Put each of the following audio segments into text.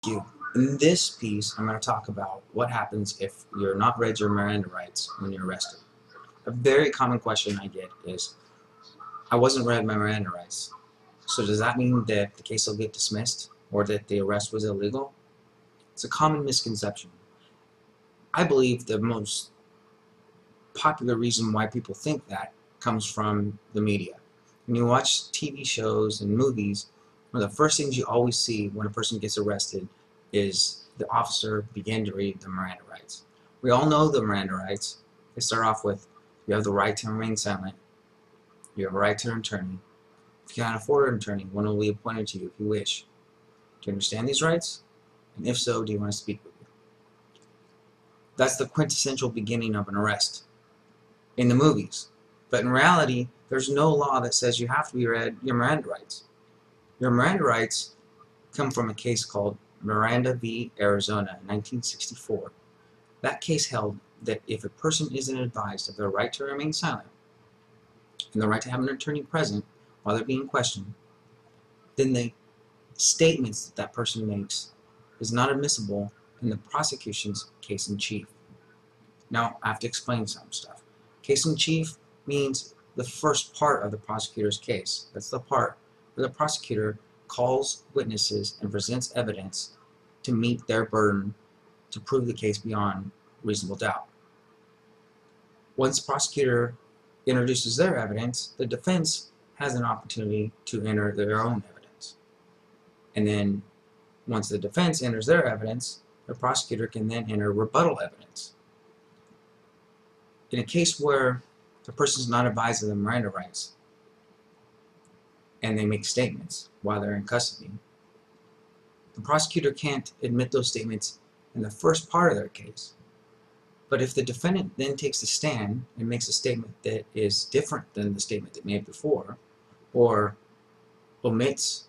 you. In this piece, I'm going to talk about what happens if you're not read your Miranda rights when you're arrested. A very common question I get is, I wasn't read my Miranda rights, so does that mean that the case will get dismissed or that the arrest was illegal? It's a common misconception. I believe the most popular reason why people think that comes from the media. When you watch TV shows and movies, one of the first things you always see when a person gets arrested is the officer begin to read the Miranda rights. We all know the Miranda rights. They start off with, you have the right to remain silent, you have a right to an attorney. If you cannot afford an attorney, one will be appointed to you if you wish. Do you understand these rights? And if so, do you want to speak with you? That's the quintessential beginning of an arrest in the movies. But in reality, there's no law that says you have to be read your Miranda rights. Your Miranda rights come from a case called Miranda v. Arizona in 1964. That case held that if a person isn't advised of their right to remain silent and the right to have an attorney present while they're being questioned, then the statements that person makes is not admissible in the prosecution's case in chief. Now, I have to explain some stuff. Case in chief means the first part of the prosecutor's case. That's the part where the prosecutor calls witnesses and presents evidence to meet their burden to prove the case beyond reasonable doubt. Once the prosecutor introduces their evidence, the defense has an opportunity to enter their own evidence. And then once the defense enters their evidence, the prosecutor can then enter rebuttal evidence. In a case where the person is not advised of the Miranda rights and they make statements while they're in custody, the prosecutor can't admit those statements in the first part of their case. But if the defendant then takes the stand and makes a statement that is different than the statement they made before, or omits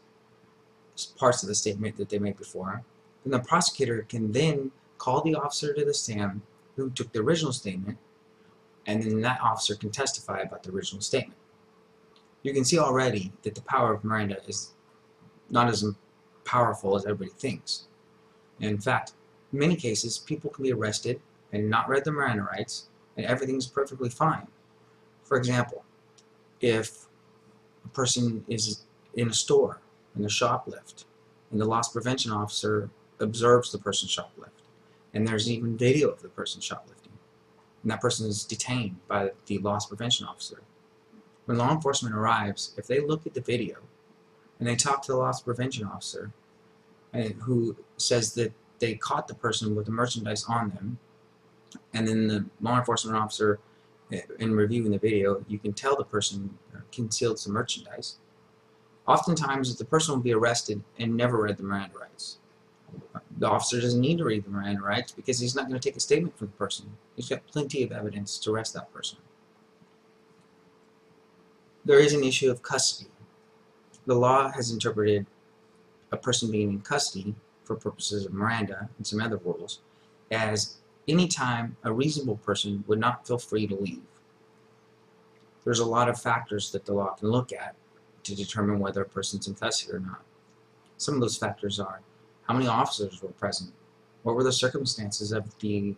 parts of the statement that they made before, then the prosecutor can then call the officer to the stand who took the original statement, and then that officer can testify about the original statement. You can see already that the power of Miranda is not as powerful as everybody thinks. In fact, in many cases, people can be arrested and not read the Miranda rights, and everything's perfectly fine. For example, if a person is in a store and they shoplift, and the loss prevention officer observes the person shoplift, and there's even video of the person shoplifting, and that person is detained by the loss prevention officer. When law enforcement arrives, if they look at the video and they talk to the loss prevention officer who says that they caught the person with the merchandise on them, and then the law enforcement officer, in reviewing the video, you can tell the person concealed some merchandise. Oftentimes, the person will be arrested and never read the Miranda rights. The officer doesn't need to read the Miranda rights because he's not going to take a statement from the person. He's got plenty of evidence to arrest that person. There is an issue of custody. The law has interpreted a person being in custody for purposes of Miranda and some other rules as any time a reasonable person would not feel free to leave. There's a lot of factors that the law can look at to determine whether a person's in custody or not. Some of those factors are how many officers were present, what were the circumstances of the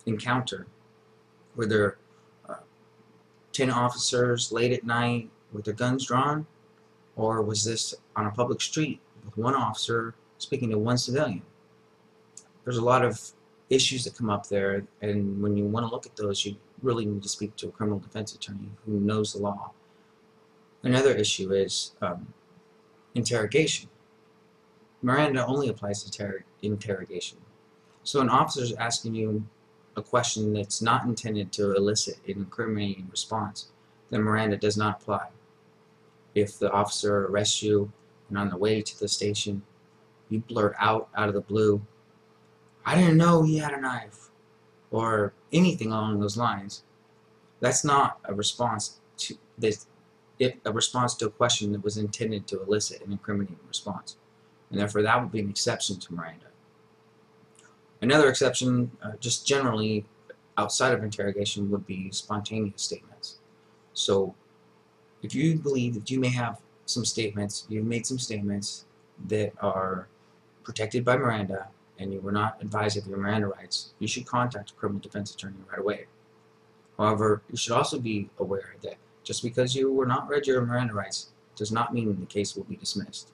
encounter, were there 10 officers late at night with their guns drawn, or was this on a public street with one officer speaking to one civilian? There's a lot of issues that come up there, and when you want to look at those, you really need to speak to a criminal defense attorney who knows the law. Another issue is interrogation. Miranda only applies to interrogation. So an officer is asking you a question that's not intended to elicit an incriminating response, then Miranda does not apply. If the officer arrests you and on the way to the station, you blurt out of the blue, "I didn't know he had a knife," or anything along those lines, that's not a response to this. A response to a question that was intended to elicit an incriminating response, and therefore that would be an exception to Miranda. Another exception, just generally outside of interrogation, would be spontaneous statements. So if you believe that you may have some statements, you've made some statements that are protected by Miranda and you were not advised of your Miranda rights, you should contact a criminal defense attorney right away. However, you should also be aware that just because you were not read your Miranda rights does not mean the case will be dismissed.